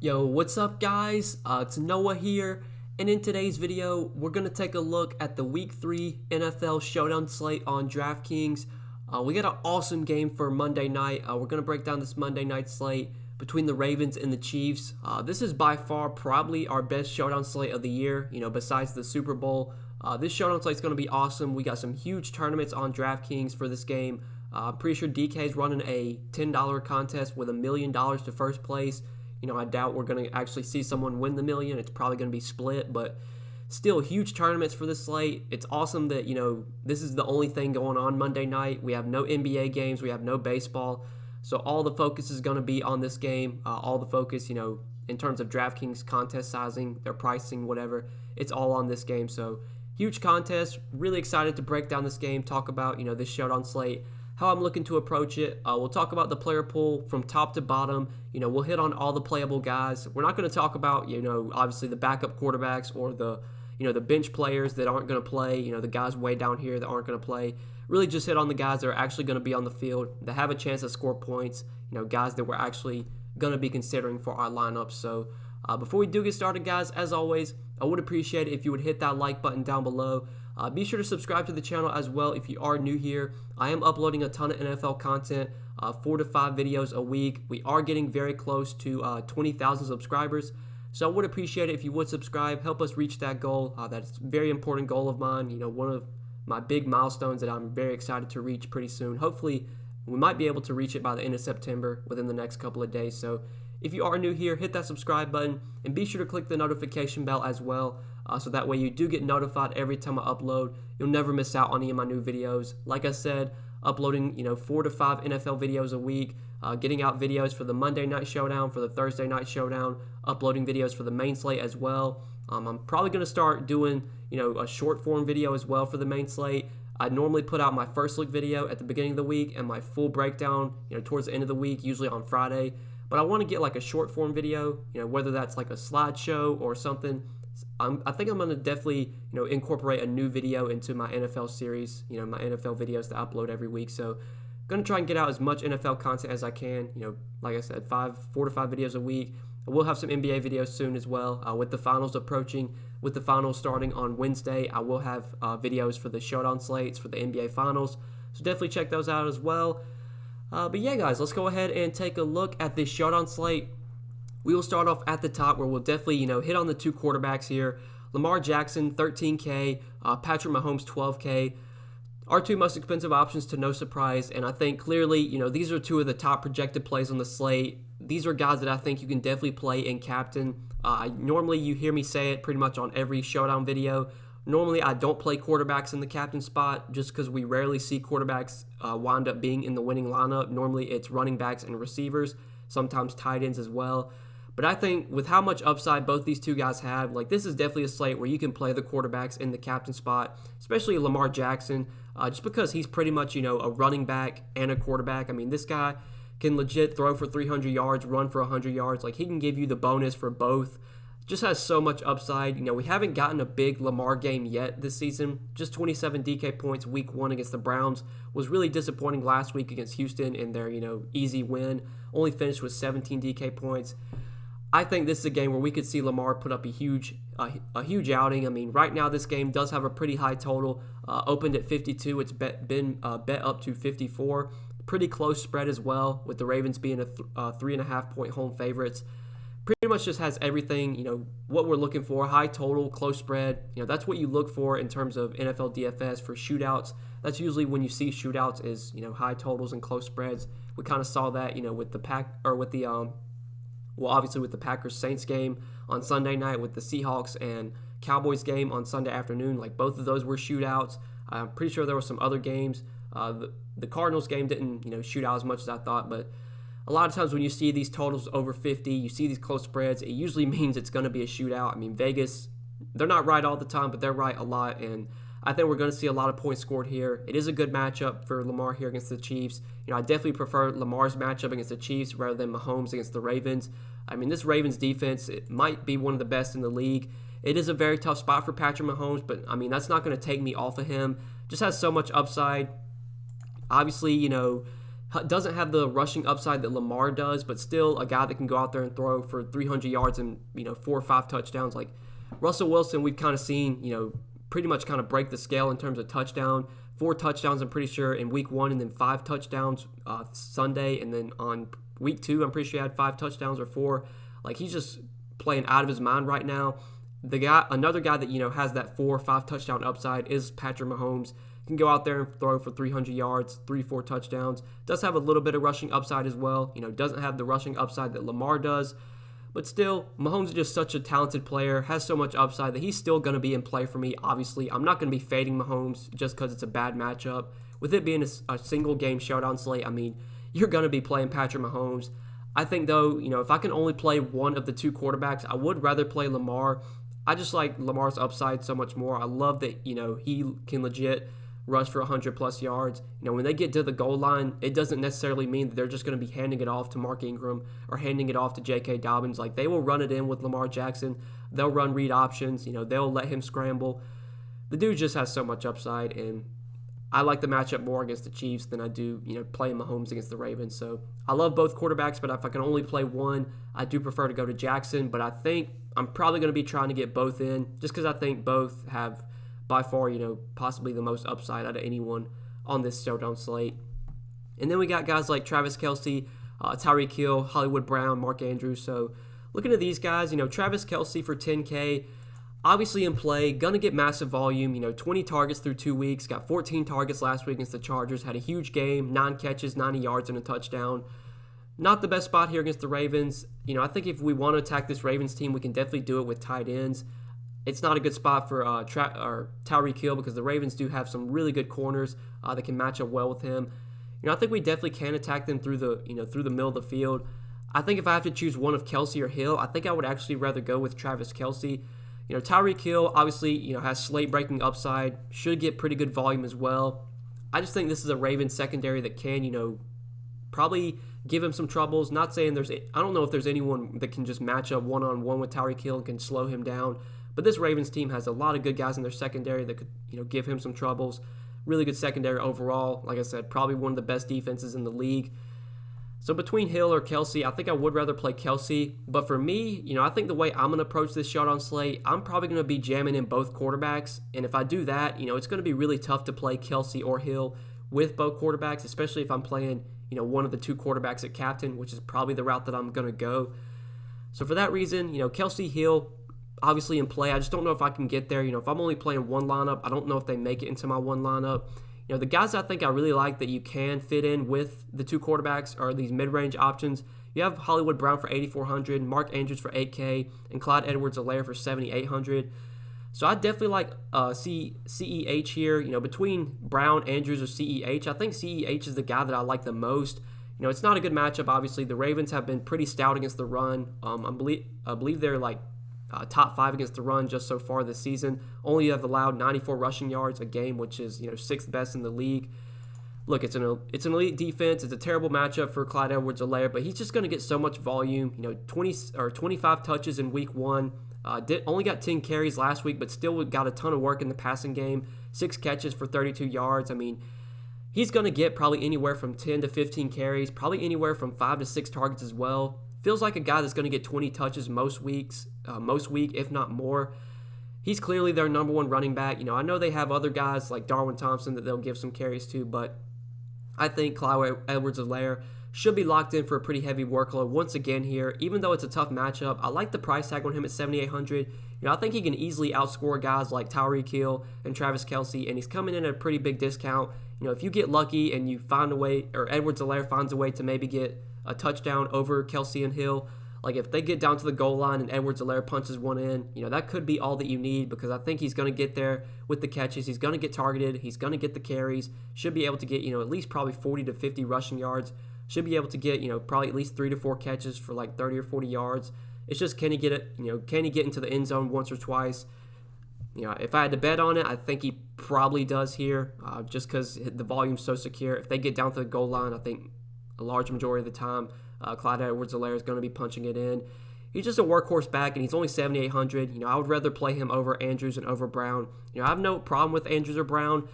Yo, what's up guys? It's Noah here, and in today's video, we're going to take a look at the Week 3 NFL Showdown slate on Draftkings. We got an awesome game for Monday night. We're going to break down this Monday night slate between the Ravens and the Chiefs. This is by far probably our best Showdown slate of the year, besides the Super Bowl. This Showdown slate is going to be awesome. We got some huge tournaments on Draftkings for this game. I'm pretty sure DK is running a $10 contest with $1 million to first place. I doubt we're going to actually see someone win the million. It's probably going to be split, but still huge tournaments for this slate. It's awesome that, this is the only thing going on Monday night. We have no NBA games. We have no baseball. So all the focus is going to be on this game. All the focus, in terms of DraftKings contest sizing, their pricing, whatever, it's all on this game. So huge contest. Really excited to break down this game, talk about, this showdown slate, how I'm looking to approach it. We'll talk about the player pool from top to bottom. We'll hit on all the playable guys. We're not going to talk about, obviously the backup quarterbacks or the bench players that aren't going to play, the guys way down here that aren't going to play. Really just hit on the guys that are actually going to be on the field, that have a chance to score points, guys that we're actually going to be considering for our lineups. So before we do get started, guys, as always, I would appreciate it if you would hit that like button down below. Be sure to subscribe to the channel as well if you are new here. I am uploading a ton of NFL content, 4 to 5 videos a week. We are getting very close to 20,000 subscribers, so I would appreciate it if you would subscribe, help us reach that goal. That's a very important goal of mine, one of my big milestones that I'm very excited to reach pretty soon. Hopefully, we might be able to reach it by the end of September within the next couple of days. So if you are new here, hit that subscribe button and be sure to click the notification bell as well. So that way you do get notified every time I upload. You'll never miss out on any of my new videos. Like I said, uploading 4 to 5 NFL videos a week, getting out videos for the Monday night showdown, for the Thursday night showdown, uploading videos for the main slate as well. I'm probably going to start doing a short form video as well for the main slate. I normally put out my first look video at the beginning of the week and my full breakdown towards the end of the week, usually on Friday. But I want to get like a short form video, whether that's like a slideshow or something. I think I'm going to definitely, incorporate a new video into my NFL series, my NFL videos to upload every week. So going to try and get out as much NFL content as I can. Like I said, 4 to 5 videos a week. We'll have some NBA videos soon as well. With the finals approaching, with the finals starting on Wednesday, I will have videos for the showdown slates for the NBA finals. So definitely check those out as well. But yeah, guys, let's go ahead and take a look at this showdown slate. We will start off at the top where we'll definitely, hit on the two quarterbacks here. Lamar Jackson, 13K. Patrick Mahomes, 12K. Our two most expensive options to no surprise. And I think clearly, these are two of the top projected plays on the slate. These are guys that I think you can definitely play in captain. Normally, you hear me say it pretty much on every showdown video. Normally, I don't play quarterbacks in the captain spot just because we rarely see quarterbacks wind up being in the winning lineup. Normally, it's running backs and receivers, sometimes tight ends as well. But I think with how much upside both these two guys have, this is definitely a slate where you can play the quarterbacks in the captain spot, especially Lamar Jackson, just because he's pretty much, a running back and a quarterback. I mean, this guy can legit throw for 300 yards, run for 100 yards. He can give you the bonus for both. Just has so much upside. We haven't gotten a big Lamar game yet this season. Just 27 DK points week 1 against the Browns. Was really disappointing last week against Houston in their, easy win. Only finished with 17 DK points. I think this is a game where we could see Lamar put up a huge outing. I mean, right now this game does have a pretty high total. Opened at 52. It's been bet up to 54. Pretty close spread as well, with the Ravens being a 3.5 point home favorites. Pretty much just has everything, what we're looking for. High total, close spread. That's what you look for in terms of NFL DFS for shootouts. That's usually when you see shootouts is, high totals and close spreads. We kind of saw that, with the obviously with the Packers-Saints game on Sunday night, with the Seahawks and Cowboys game on Sunday afternoon. Both of those were shootouts. I'm pretty sure there were some other games. The Cardinals game didn't, shoot out as much as I thought, but a lot of times when you see these totals over 50, you see these close spreads, it usually means it's going to be a shootout. I mean, Vegas, they're not right all the time, but they're right a lot, and I think we're going to see a lot of points scored here. It is a good matchup for Lamar here against the Chiefs. I definitely prefer Lamar's matchup against the Chiefs rather than Mahomes against the Ravens. I mean, this Ravens defense, it might be one of the best in the league. It is a very tough spot for Patrick Mahomes, but, I mean, that's not going to take me off of him. Just has so much upside. Obviously, Doesn't have the rushing upside that Lamar does, but still a guy that can go out there and throw for 300 yards and 4 or 5 touchdowns. Like Russell Wilson, we've kind of seen pretty much kind of break the scale in terms of touchdown. 4 touchdowns, I'm pretty sure, in week 1, and then 5 touchdowns Sunday, and then on week 2, I'm pretty sure he had 5 touchdowns or 4. Like he's just playing out of his mind right now. Another guy that has that 4 or 5 touchdown upside is Patrick Mahomes. Can go out there and throw for 300 yards, 3-4 touchdowns. Does have a little bit of rushing upside as well. Doesn't have the rushing upside that Lamar does. But still, Mahomes is just such a talented player, has so much upside that he's still going to be in play for me, obviously. I'm not going to be fading Mahomes just because it's a bad matchup. With it being a single game showdown slate, I mean, you're going to be playing Patrick Mahomes. I think, though, if I can only play one of the 2 quarterbacks, I would rather play Lamar. I just like Lamar's upside so much more. I love that, he can legit rush for 100-plus yards. When they get to the goal line, it doesn't necessarily mean that they're just going to be handing it off to Mark Ingram or handing it off to J.K. Dobbins. Like, they will run it in with Lamar Jackson. They'll run read options. They'll let him scramble. The dude just has so much upside, and I like the matchup more against the Chiefs than I do, playing Mahomes against the Ravens. So I love both quarterbacks, but if I can only play one, I do prefer to go to Jackson. But I think I'm probably going to be trying to get both in just because I think both have by far, possibly the most upside out of anyone on this showdown slate. And then we got guys like Travis Kelce, Tyreek Hill, Hollywood Brown, Mark Andrews. So looking at these guys, Travis Kelce for 10K, obviously in play, gonna get massive volume, 20 targets through 2 weeks, got 14 targets last week against the Chargers, had a huge game, 9 catches, 90 yards, and a touchdown. Not the best spot here against the Ravens. I think if we want to attack this Ravens team, we can definitely do it with tight ends. It's not a good spot for Tyreek Hill because the Ravens do have some really good corners that can match up well with him. I think we definitely can attack them through the middle of the field. I think if I have to choose one of Kelce or Hill, I think I would actually rather go with Travis Kelce. Tyreek Hill obviously has slate-breaking upside, should get pretty good volume as well. I just think this is a Ravens secondary that can probably give him some troubles. Not saying I don't know if there's anyone that can just match up one-on-one with Tyreek Hill and can slow him down. But this Ravens team has a lot of good guys in their secondary that could, give him some troubles. Really good secondary overall. Like I said, probably one of the best defenses in the league. So between Hill or Kelce, I think I would rather play Kelce. But for me, I think the way I'm going to approach this showdown slate, I'm probably going to be jamming in both quarterbacks. And if I do that, it's going to be really tough to play Kelce or Hill with both quarterbacks, especially if I'm playing, one of the 2 quarterbacks at captain, which is probably the route that I'm going to go. So for that reason, Kelce, Hill, obviously in play. I just don't know if I can get there. If I'm only playing one lineup, I don't know if they make it into my one lineup. The guys I think I really like that you can fit in with the 2 quarterbacks are these mid-range options. You have Hollywood Brown for 8,400, Mark Andrews for 8K, and Clyde Edwards-Helaire for 7,800. So I definitely like CEH here. Between Brown, Andrews, or CEH, I think CEH is the guy that I like the most. It's not a good matchup, obviously. The Ravens have been pretty stout against the run. I believe they're like top 5 against the run just so far this season. Only have allowed 94 rushing yards a game, which is 6th best in the league. Look, it's an elite defense. It's a terrible matchup for Clyde Edwards-Helaire, but he's just going to get so much volume. 25 touches in week 1. Only got 10 carries last week, but still got a ton of work in the passing game. 6 catches for 32 yards. I mean, he's going to get probably anywhere from 10 to 15 carries, probably anywhere from 5 to 6 targets as well. Feels like a guy that's going to get 20 touches most week, if not more. He's clearly their number 1 running back. I know they have other guys like Darwin Thompson that they'll give some carries to, but I think Clyde Edwards-Helaire should be locked in for a pretty heavy workload once again here. Even though it's a tough matchup, I like the price tag on him at 7,800. I think he can easily outscore guys like Tyreek Hill and Travis Kelce, and he's coming in at a pretty big discount. If you get lucky and you find a way, or Edwards-Helaire finds a way to maybe get a touchdown over Kelce and Hill, like if they get down to the goal line and Edwards-Helaire punches one in, that could be all that you need because I think he's going to get there with the catches. He's going to get targeted. He's going to get the carries. Should be able to get, at least probably 40 to 50 rushing yards. Should be able to get, probably at least 3 to 4 catches for like 30 or 40 yards. It's just, can he get it? Can he get into the end zone once or twice? If I had to bet on it, I think he probably does here just because the volume's so secure. If they get down to the goal line, I think a large majority of the time, Clyde Edwards-Helaire is going to be punching it in. He's just a workhorse back, and he's only 7,800. I would rather play him over Andrews and over Brown. I have no problem with Andrews or Brown.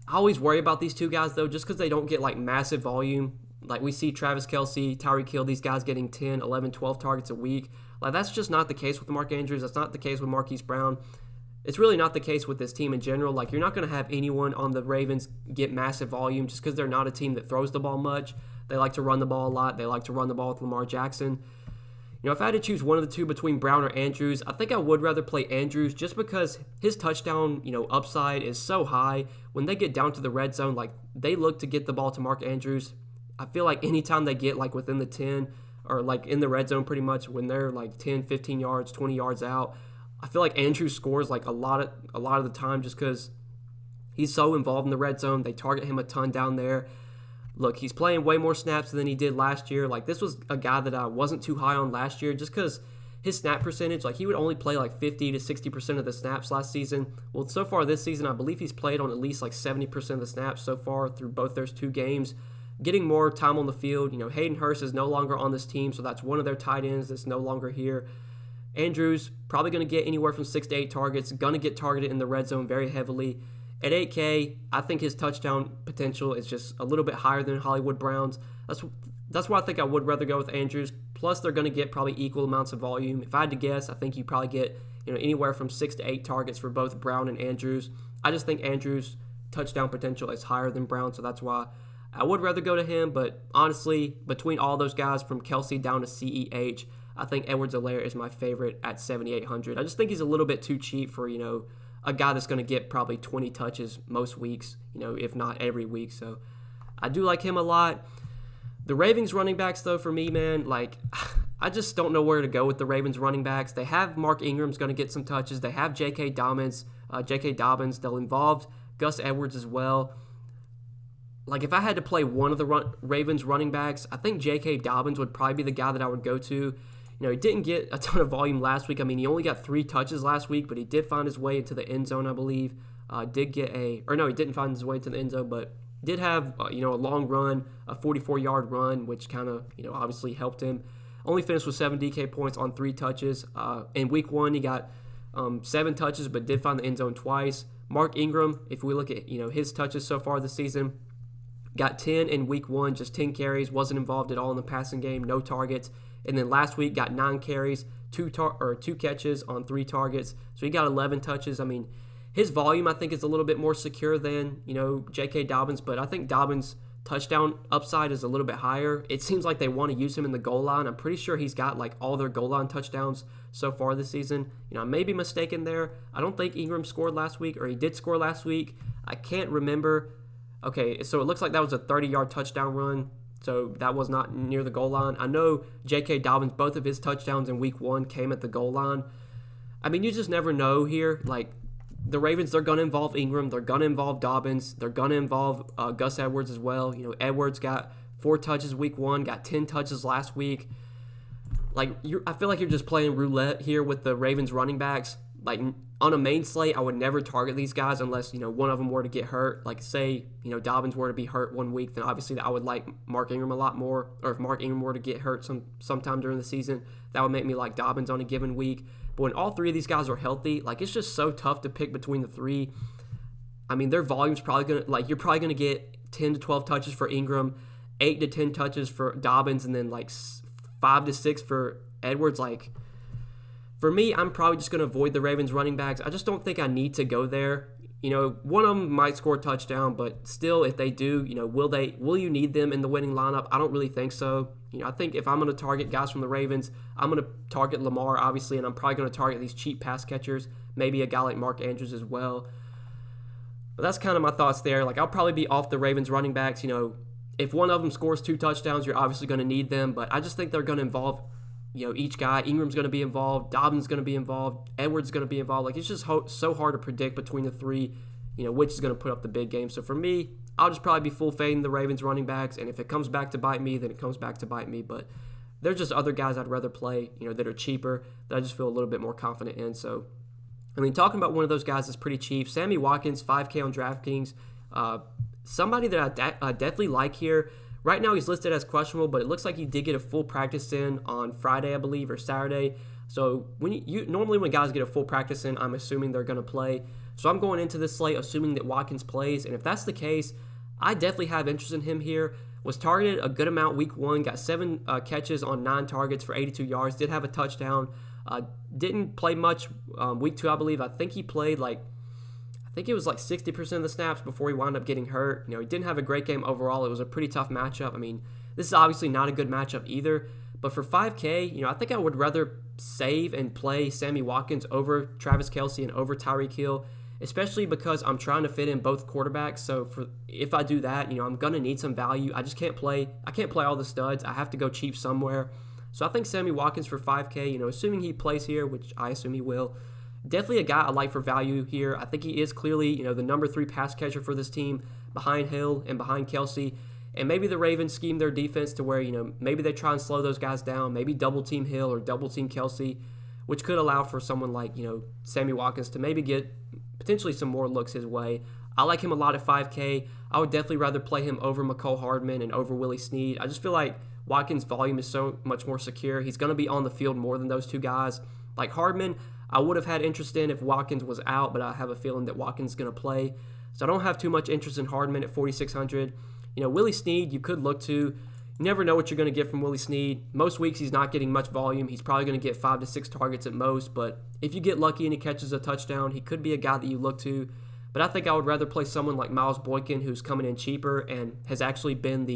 I always worry about these two guys, though, just because they don't get, like, massive volume. Like, we see Travis Kelce, Tyreek Hill, these guys getting 10, 11, 12 targets a week. Like, that's just not the case with Mark Andrews. That's not the case with Marquise Brown. It's really not the case with this team in general. Like, you're not going to have anyone on the Ravens get massive volume just because they're not a team that throws the ball much. They like to run the ball a lot. They like to run the ball with Lamar Jackson. You know, if I had to choose one of the two between Brown or Andrews, I think I would rather play Andrews just because his touchdown, upside is so high. When they get down to the red zone, like, they look to get the ball to Mark Andrews. I feel like anytime they get, like, within the 10 or, like, in the red zone pretty much, when they're, like, 10, 15 yards, 20 yards out, I feel like Andrews scores, like, a lot of the time just because he's so involved in the red zone. They target him a ton down there. Look, he's playing way more snaps than he did last year. Like, this was a guy that I wasn't too high on last year just because his snap percentage, like, he would only play like 50 to 60% of the snaps last season. Well, so far this season, I believe he's played on at least like 70% of the snaps so far through both those two games, getting more time on the field. Hayden Hurst is no longer on this team, so that's one of their tight ends that's no longer here. Andrews, probably going to get anywhere from 6 to 8 targets, going to get targeted in the red zone very heavily. At 8K, I think his touchdown potential is just a little bit higher than Hollywood Brown's. That's why I think I would rather go with Andrews. Plus, they're going to get probably equal amounts of volume. If I had to guess, I think you probably get anywhere from 6 to 8 targets for both Brown and Andrews. I just think Andrews' touchdown potential is higher than Brown, so that's why I would rather go to him. But honestly, between all those guys from Kelce down to CEH, I think Edwards-Helaire is my favorite at 7,800. I just think he's a little bit too cheap for, a guy that's going to get probably 20 touches most weeks, if not every week. So I do like him a lot. The Ravens running backs, though, for me, man, like, I just don't know where to go with the Ravens running backs. They have Mark Ingram's going to get some touches. They have J.K. Dobbins. They'll involve Gus Edwards as well. Like, if I had to play one of the Ravens running backs, I think J.K. Dobbins would probably be the guy that I would go to. He didn't get a ton of volume last week. I mean, he only got 3 touches last week, but he did find his way into the end zone, I believe. He didn't find his way to the end zone, but did have, a long run, a 44-yard run, which kind of, obviously helped him. Only finished with 7 DK points on 3 touches. In week 1, he got 7 touches, but did find the end zone twice. Mark Ingram, if we look at, his touches so far this season, got 10 in week 1, just 10 carries, wasn't involved at all in the passing game, no targets. And then last week got 9 carries, 2 catches on 3 targets. So he got 11 touches. I mean, his volume, I think, is a little bit more secure than, J.K. Dobbins. But I think Dobbins' touchdown upside is a little bit higher. It seems like they want to use him in the goal line. I'm pretty sure he's got, like, all their goal line touchdowns so far this season. I may be mistaken there. I don't think Ingram scored last week, or he did score last week. I can't remember. Okay, so it looks like that was a 30-yard touchdown run. So that was not near the goal line. I know J.K. Dobbins, both of his touchdowns in week 1 came at the goal line. I mean, you just never know here. Like, the Ravens, they're going to involve Ingram. They're going to involve Dobbins. They're going to involve Gus Edwards as well. Edwards got 4 touches week 1, got 10 touches last week. Like, I feel like you're just playing roulette here with the Ravens running backs. Like, on a main slate, I would never target these guys unless, one of them were to get hurt. Like, say, Dobbins were to be hurt one week, then obviously I would like Mark Ingram a lot more. Or if Mark Ingram were to get hurt sometime during the season, that would make me like Dobbins on a given week. But when all 3 of these guys are healthy, like, it's just so tough to pick between the 3. I mean, their volume's probably going to, like, you're probably going to get 10 to 12 touches for Ingram, 8 to 10 touches for Dobbins, and then, like, 5 to 6 for Edwards. Like, for me, I'm probably just going to avoid the Ravens running backs. I just don't think I need to go there. One of them might score a touchdown, but still, if they do, will you need them in the winning lineup? I don't really think so. I think if I'm going to target guys from the Ravens, I'm going to target Lamar, obviously, and I'm probably going to target these cheap pass catchers, maybe a guy like Mark Andrews as well. But that's kind of my thoughts there. Like, I'll probably be off the Ravens running backs. If one of them scores 2 touchdowns, you're obviously going to need them, but I just think they're going to involve each guy. Ingram's going to be involved. Dobbins going to be involved. Edwards going to be involved. Like, it's just so hard to predict between the 3, which is going to put up the big game. So for me, I'll just probably be full fading the Ravens running backs. And if it comes back to bite me, then it comes back to bite me. But there's just other guys I'd rather play, that are cheaper, that I just feel a little bit more confident in. So, I mean, talking about one of those guys that's pretty cheap, Sammy Watkins, 5K on Draftkings. Somebody that I definitely like here. Right now he's listed as questionable, but it looks like he did get a full practice in on Friday, I believe, or Saturday. So normally when guys get a full practice in, I'm assuming they're going to play. So I'm going into this slate assuming that Watkins plays, and if that's the case, I definitely have interest in him here. Was targeted a good amount week 1, got 7 catches on 9 targets for 82 yards, did have a touchdown. Didn't play much week 2, I believe. I think he played I think it was 60% of the snaps before he wound up getting hurt. He didn't have a great game overall. It was a pretty tough matchup. I mean, this is obviously not a good matchup either. But for 5K, I think I would rather save and play Sammy Watkins over Travis Kelce and over Tyreek Hill, especially because I'm trying to fit in both quarterbacks. So if I do that, I'm going to need some value. I just can't play. I can't play all the studs. I have to go cheap somewhere. So I think Sammy Watkins for 5K, assuming he plays here, which I assume he will, definitely a guy I like for value here. I think he is clearly, the number 3 pass catcher for this team behind Hill and behind Kelce. And maybe the Ravens scheme their defense to where, maybe they try and slow those guys down, maybe double team Hill or double team Kelce, which could allow for someone like, Sammy Watkins to maybe get potentially some more looks his way. I like him a lot at 5K. I would definitely rather play him over Mecole Hardman and over Willie Snead. I just feel like Watkins' volume is so much more secure. He's going to be on the field more than those two guys. Like Hardman, I would have had interest in if Watkins was out, but I have a feeling that Watkins is going to play. So I don't have too much interest in Hardman at 4,600. Willie Snead, you could look to. You never know what you're going to get from Willie Snead. Most weeks he's not getting much volume. He's probably going to get 5 to 6 targets at most, but if you get lucky and he catches a touchdown, he could be a guy that you look to. But I think I would rather play someone like Miles Boykin, who's coming in cheaper and has actually led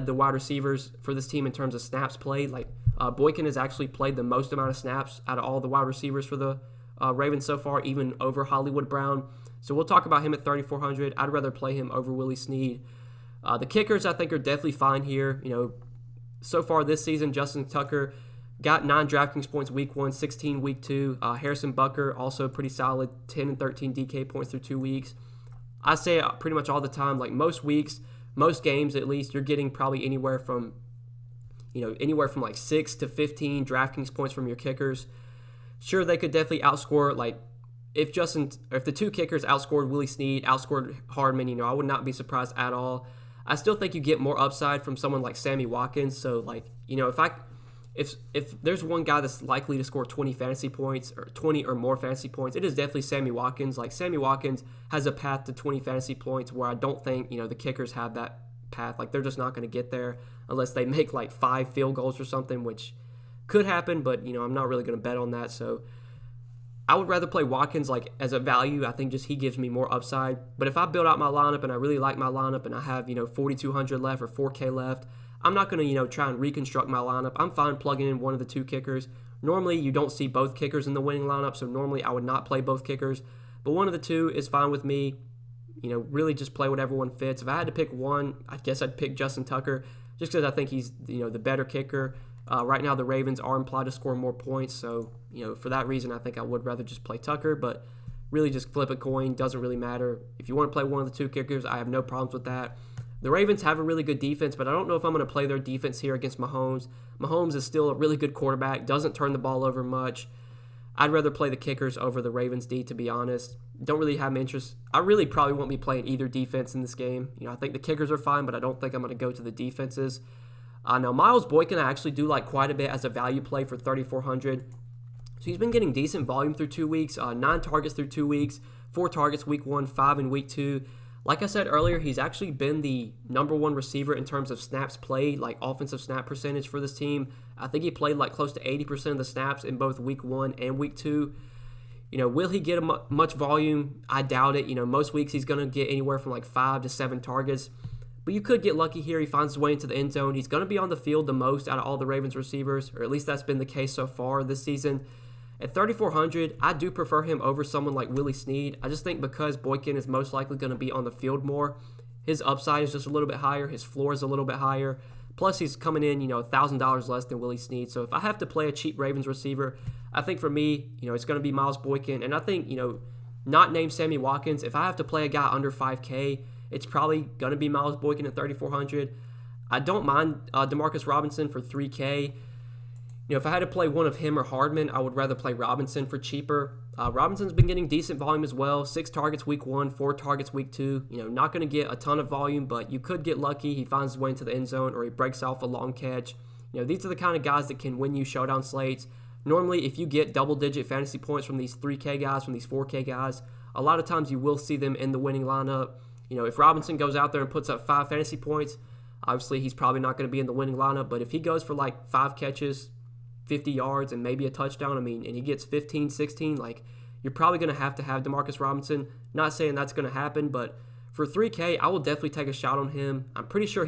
the wide receivers for this team in terms of snaps played. Boykin has actually played the most amount of snaps out of all the wide receivers for the Ravens so far, even over Hollywood Brown. So we'll talk about him at 3,400. I'd rather play him over Willie Snead. The kickers, I think, are definitely fine here. So far this season, Justin Tucker got 9 Draftkings points week 1, 16 week 2. Harrison Butker, also pretty solid, 10 and 13 DK points through 2 weeks. I say pretty much all the time, most weeks, most games at least, you're getting probably anywhere from 6 to 15 Draftkings points from your kickers. Sure, they could definitely outscore, if the 2 kickers outscored Willie Snead, outscored Hardman, I would not be surprised at all. I still think you get more upside from someone like Sammy Watkins. So, if there's one guy that's likely to score 20 fantasy points or 20 or more fantasy points, it is definitely Sammy Watkins. Sammy Watkins has a path to 20 fantasy points where I don't think, the kickers have that path. They're just not going to get there unless they make 5 field goals or something, which could happen, but, I'm not really going to bet on that. So I would rather play Watkins as a value. I think just he gives me more upside. But if I build out my lineup and I really like my lineup and I have, 4,200 left or 4K left, I'm not going to, try and reconstruct my lineup. I'm fine plugging in one of the 2 kickers. Normally, you don't see both kickers in the winning lineup, so normally I would not play both kickers. But one of the 2 is fine with me. Really just play whatever one fits. If I had to pick one, I guess I'd pick Justin Tucker just because I think he's, the better kicker. Right now, the Ravens are implied to score more points, so, for that reason, I think I would rather just play Tucker, but really just flip a coin. Doesn't really matter. If you want to play one of the 2 kickers, I have no problems with that. The Ravens have a really good defense, but I don't know if I'm going to play their defense here against Mahomes. Mahomes is still a really good quarterback, doesn't turn the ball over much. I'd rather play the kickers over the Ravens D, to be honest. Don't really have interest. I really probably won't be playing either defense in this game. I think the kickers are fine, but I don't think I'm going to go to the defenses. Now, Miles Boykin I actually do like quite a bit as a value play for 3,400. So he's been getting decent volume through 2 weeks, 9 targets through 2 weeks, 4 targets week 1, 5 in week 2. Like I said earlier, he's actually been the number 1 receiver in terms of snaps played, offensive snap percentage for this team. I think he played close to 80% of the snaps in both week 1 and week 2. Will he get much volume? I doubt it. Most weeks he's going to get anywhere from 5 to 7 targets. But you could get lucky here. He finds his way into the end zone. He's going to be on the field the most out of all the Ravens receivers, or at least that's been the case so far this season. At 3,400, I do prefer him over someone like Willie Snead. I just think because Boykin is most likely going to be on the field more, his upside is just a little bit higher. His floor is a little bit higher. Plus, he's coming in, $1,000 less than Willie Snead. So if I have to play a cheap Ravens receiver, I think for me, it's going to be Miles Boykin. And I think, not named Sammy Watkins, if I have to play a guy under 5K, it's probably going to be Miles Boykin at 3,400. I don't mind Demarcus Robinson for 3K. If I had to play one of him or Hardman, I would rather play Robinson for cheaper. Robinson's been getting decent volume as well. 6 targets week 1, 4 targets week 2. Not going to get a ton of volume, but you could get lucky. He finds his way into the end zone or he breaks off a long catch. These are the kind of guys that can win you showdown slates. Normally, if you get double-digit fantasy points from these 3K guys, from these 4K guys, a lot of times you will see them in the winning lineup. If Robinson goes out there and puts up 5 fantasy points, obviously he's probably not going to be in the winning lineup. But if he goes for like 5 catches, 50 yards, and maybe a touchdown, and he gets 15, 16, you're probably going to have Demarcus Robinson. Not saying that's going to happen, but for 3K, I will definitely take a shot on him. I'm pretty sure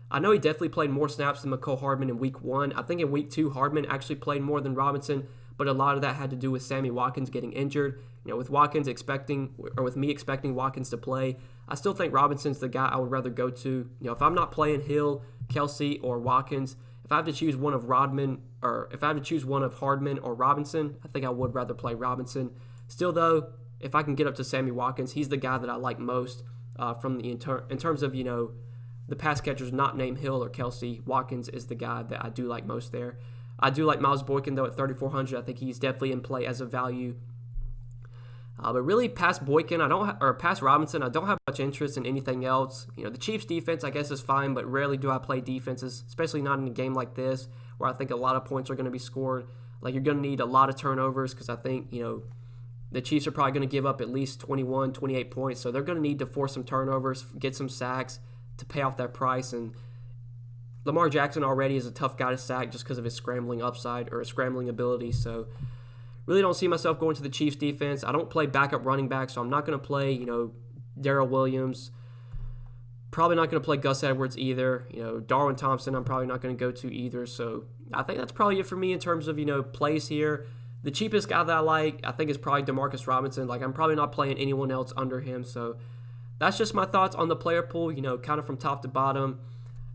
I know he definitely played more snaps than Mecole Hardman in week 1. I think in week 2, Hardman actually played more than Robinson, but a lot of that had to do with Sammy Watkins getting injured. With me expecting Watkins to play, I still think Robinson's the guy I would rather go to. If I'm not playing Hill, Kelsey, or Watkins, if I have to choose one of Hardman or Robinson, I think I would rather play Robinson. Still, though, if I can get up to Sammy Watkins, he's the guy that I like most in terms of the pass catchers not named Hill or Kelsey. Watkins is the guy that I do like most there. I do like Miles Boykin, though, at 3,400. I think he's definitely in play as a value. But really, past Robinson, I don't have much interest in anything else. The Chiefs' defense, I guess, is fine, but rarely do I play defenses, especially not in a game like this, where I think a lot of points are going to be scored. You're going to need a lot of turnovers because I think, the Chiefs are probably going to give up at least 21, 28 points, so they're going to need to force some turnovers, get some sacks to pay off that price. And Lamar Jackson already is a tough guy to sack just because of his scrambling upside or his scrambling ability. So really don't see myself going to the Chiefs defense. I don't play backup running back, so I'm not going to play, Darrell Williams. Probably not going to play Gus Edwards either. Darwin Thompson I'm probably not going to go to either. So I think that's probably it for me in terms of, plays here. The cheapest guy that I like, I think, is probably Demarcus Robinson. I'm probably not playing anyone else under him. So that's just my thoughts on the player pool, kind of from top to bottom.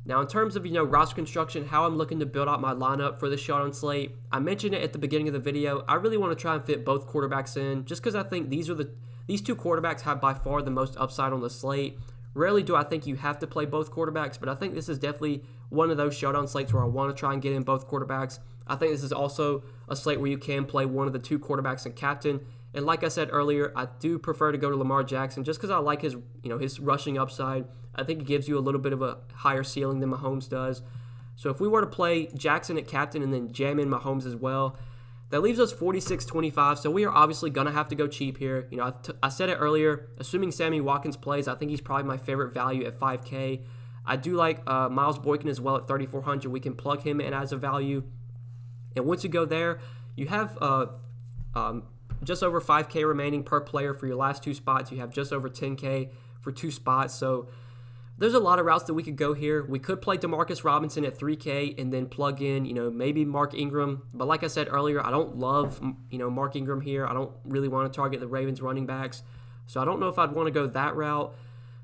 Now, in terms of, roster construction, how I'm looking to build out my lineup for this showdown slate, I mentioned it at the beginning of the video. I really want to try and fit both quarterbacks in just because I think these two quarterbacks have by far the most upside on the slate. Rarely do I think you have to play both quarterbacks, but I think this is definitely one of those showdown slates where I want to try and get in both quarterbacks. I think this is also a slate where you can play one of the 2 quarterbacks and captain. And like I said earlier, I do prefer to go to Lamar Jackson just because I like his rushing upside. I think it gives you a little bit of a higher ceiling than Mahomes does. So if we were to play Jackson at captain and then jam in Mahomes as well, that leaves us 46-25. So we are obviously going to have to go cheap here. I said it earlier, assuming Sammy Watkins plays, I think he's probably my favorite value at 5K. I do like Miles Boykin as well at 3,400. We can plug him in as a value. And once you go there, you have just over 5K remaining per player for your last 2 spots. You have just over 10K for 2 spots. So there's a lot of routes that we could go here. We could play Demarcus Robinson at 3K and then plug in, maybe Mark Ingram. But like I said earlier, I don't love, Mark Ingram here. I don't really want to target the Ravens running backs. So I don't know if I'd want to go that route.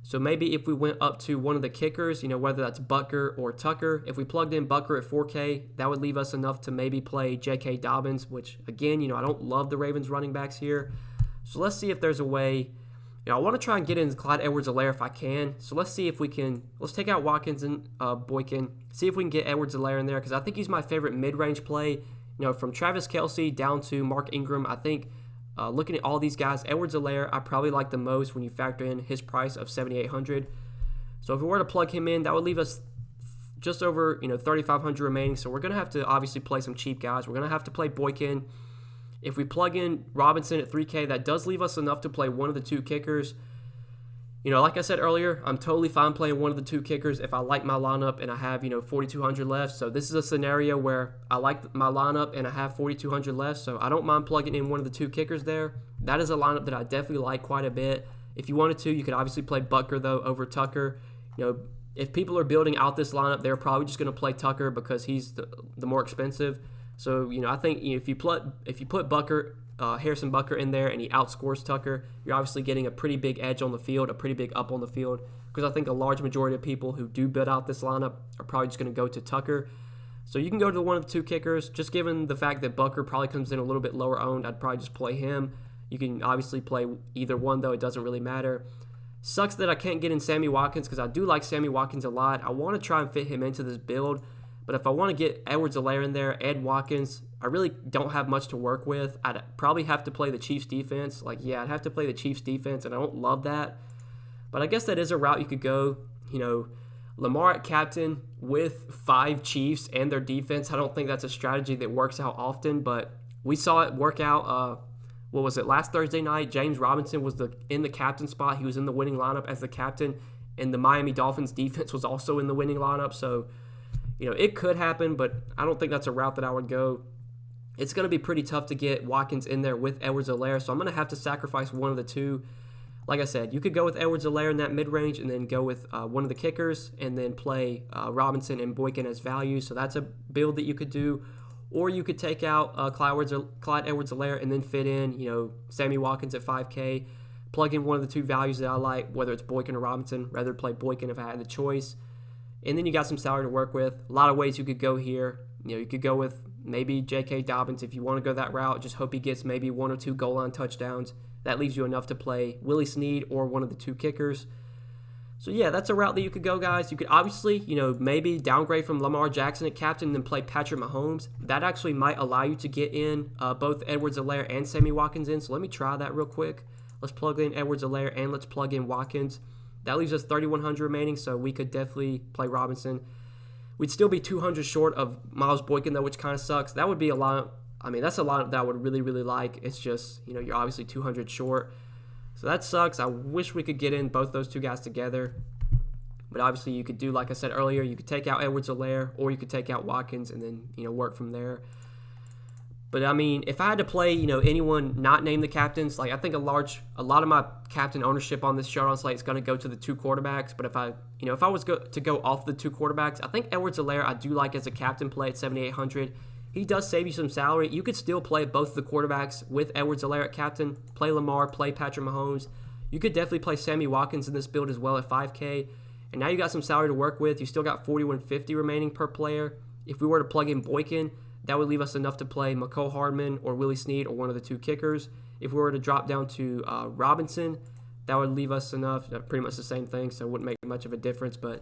So maybe if we went up to one of the kickers, whether that's Butker or Tucker, if we plugged in Butker at 4K, that would leave us enough to maybe play J.K. Dobbins, which, again, I don't love the Ravens running backs here. So let's see if there's a way. I want to try and get in Clyde Edwards-Helaire if I can. So let's see if we can. Let's take out Watkins and Boykin, see if we can get Edwards-Helaire in there because I think he's my favorite mid-range play. From Travis Kelce down to Mark Ingram, I think looking at all these guys, Edwards-Helaire I probably like the most when you factor in his price of $7,800. So if we were to plug him in, that would leave us just over 3,500 remaining. So we're going to have to obviously play some cheap guys. We're going to have to play Boykin. If we plug in Robinson at 3K, that does leave us enough to play one of the 2 kickers. Like I said earlier, I'm totally fine playing one of the 2 kickers if I like my lineup and I have, 4,200 left. So this is a scenario where I like my lineup and I have 4,200 left. So I don't mind plugging in one of the 2 kickers there. That is a lineup that I definitely like quite a bit. If you wanted to, you could obviously play Butker, though, over Tucker. If people are building out this lineup, they're probably just going to play Tucker because he's the more expensive. So, I think if you put Butker, Harrison Butker in there and he outscores Tucker, you're obviously getting a pretty big edge on the field, a pretty big up on the field, because I think a large majority of people who do build out this lineup are probably just going to go to Tucker. So you can go to one of the 2 kickers. Just given the fact that Butker probably comes in a little bit lower owned, I'd probably just play him. You can obviously play either one, though. It doesn't really matter. Sucks that I can't get in Sammy Watkins because I do like Sammy Watkins a lot. I want to try and fit him into this build, But if I want to get Edwards-Helaire in there, Ed Watkins, I really don't have much to work with. I'd probably have to play the Chiefs defense. Like, yeah, I'd have to play the Chiefs defense, and I don't love that. But I guess that is a route you could go. You know, Lamar at captain with 5 Chiefs and their defense. I don't think that's a strategy that works out often, but we saw it work out. What was it, last Thursday night? James Robinson was in the captain spot. He was in the winning lineup as the captain, and the Miami Dolphins defense was also in the winning lineup. So, you know, it could happen, but I don't think that's a route that I would go. It's going to be pretty tough to get Watkins in there with Edwards-Helaire, so I'm going to have to sacrifice one of the two. Like I said, you could go with Edwards-Helaire in that mid-range and then go with one of the kickers and then play Robinson and Boykin as value. So that's a build that you could do. Or you could take out Clyde Edwards-Helaire and then fit in, you know, Sammy Watkins at 5K. Plug in one of the two values that I like, whether it's Boykin or Robinson. Rather play Boykin if I had the choice. And then you got some salary to work with. A lot of ways you could go here. You know, you could go with maybe J.K. Dobbins if you want to go that route. Just hope he gets maybe 1 or 2 goal line touchdowns. That leaves you enough to play Willie Snead or one of the 2 kickers. So, yeah, that's a route that you could go, guys. You could obviously, you know, maybe downgrade from Lamar Jackson at captain and then play Patrick Mahomes. That actually might allow you to get in both Edwards-Helaire and Sammy Watkins in. So let me try that real quick. Let's plug in Edwards-Helaire and let's plug in Watkins. That leaves us 3,100 remaining, so we could definitely play Robinson. We'd still be 200 short of Miles Boykin, though, which kind of sucks. That would be a lot. I mean, that's a lot that I would really, really like. It's just, you know, you're obviously 200 short. So that sucks. I wish we could get in both those two guys together. But obviously you could do, like I said earlier, you could take out Edwards-Helaire or you could take out Watkins and then, you know, work from there. But, I mean, if I had to play, you know, anyone not named the captains, like I think a lot of my captain ownership on this Showdown slate is going to go to the 2 quarterbacks. But if I was to go off the 2 quarterbacks, I think Edwards-Helaire I do like as a captain play at 7,800. He does save you some salary. You could still play both the quarterbacks with Edwards-Helaire at captain, play Lamar, play Patrick Mahomes. You could definitely play Sammy Watkins in this build as well at 5K. And now you got some salary to work with. You still got 4,150 remaining per player. If we were to plug in Boykin, that would leave us enough to play Mecole Hardman or Willie Snead or one of the 2 kickers. If we were to drop down to Robinson, that would leave us enough. Pretty much the same thing, so it wouldn't make much of a difference. But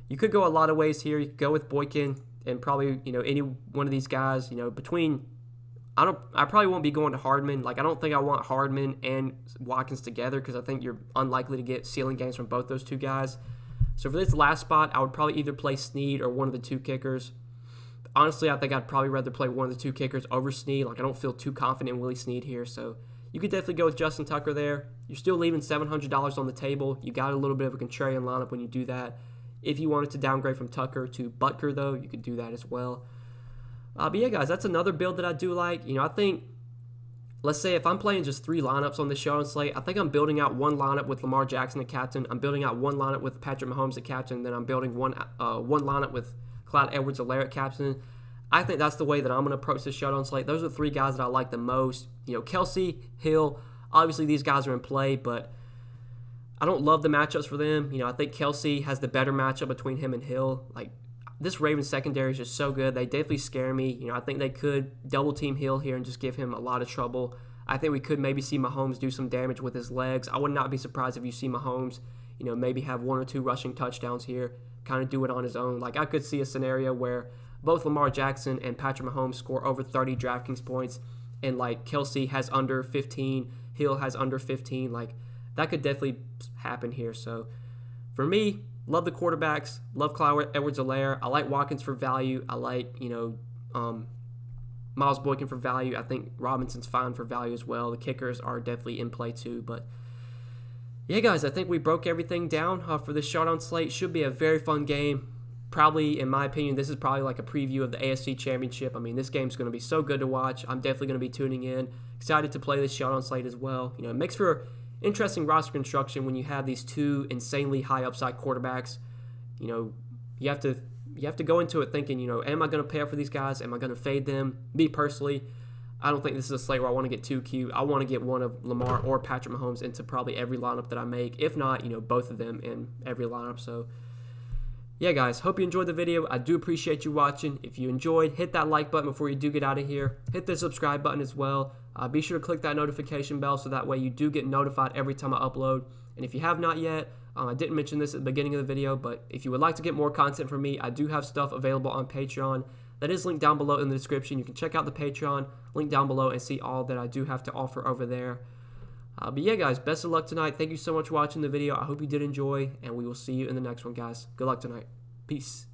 you could go a lot of ways here. You could go with Boykin and probably, you know, any one of these guys, you know, between I probably won't be going to Hardman. Like, I don't think I want Hardman and Watkins together because I think you're unlikely to get ceiling games from both those 2 guys. So for this last spot, I would probably either play Snead or one of the 2 kickers. Honestly, I think I'd probably rather play one of the 2 kickers over Snead. Like, I don't feel too confident in Willie Snead here. So you could definitely go with Justin Tucker there. You're still leaving $700 on the table. You got a little bit of a contrarian lineup when you do that. If you wanted to downgrade from Tucker to Butker, though, you could do that as well. But yeah, guys, that's another build that I do like. You know, I think, let's say if I'm playing just 3 lineups on the Showdown slate, I think I'm building out one lineup with Lamar Jackson at captain. I'm building out one lineup with Patrick Mahomes at captain. And then I'm building one lineup with Clyde Edwards-Helaire at captain. I think that's the way that I'm going to approach this Showdown slate. Those are the 3 guys that I like the most. You know, Kelsey, Hill, obviously these guys are in play, but I don't love the matchups for them. You know, I think Kelsey has the better matchup between him and Hill. Like, this Ravens secondary is just so good. They definitely scare me. You know, I think they could double team Hill here and just give him a lot of trouble. I think we could maybe see Mahomes do some damage with his legs. I would not be surprised if you see Mahomes, you know, maybe have 1 or 2 rushing touchdowns here, kind of do it on his own. Like, I could see a scenario where both Lamar Jackson and Patrick Mahomes score over 30 Draftkings points, and, like, Kelsey has under 15, Hill has under 15. Like, that could definitely happen here. So, for me, love the quarterbacks. Love Clyde Edwards-Helaire. I like Watkins for value. I like, you know, Miles Boykin for value. I think Robinson's fine for value as well. The kickers are definitely in play too. But, yeah, guys, I think we broke everything down for this Showdown slate. Should be a very fun game. Probably, in my opinion, this is probably like a preview of the AFC Championship. I mean, this game's going to be so good to watch. I'm definitely going to be tuning in. Excited to play this Showdown slate as well. You know, it makes for interesting roster construction when you have these 2 insanely high upside quarterbacks. You know, you have to go into it thinking, you know, am I going to pay up for these guys? Am I going to fade them? Me personally, I don't think this is a slate where I want to get too cute. I want to get one of Lamar or Patrick Mahomes into probably every lineup that I make. If not, you know, both of them in every lineup. So, yeah, guys, hope you enjoyed the video. I do appreciate you watching. If you enjoyed, hit that like button before you do get out of here. Hit the subscribe button as well. Be sure to click that notification bell so that way you do get notified every time I upload. And if you have not yet, I didn't mention this at the beginning of the video, but if you would like to get more content from me, I do have stuff available on Patreon. That is linked down below in the description. You can check out the Patreon link down below and see all that I do have to offer over there. But yeah, guys, best of luck tonight. Thank you so much for watching the video. I hope you did enjoy, and we will see you in the next one, guys. Good luck tonight. Peace.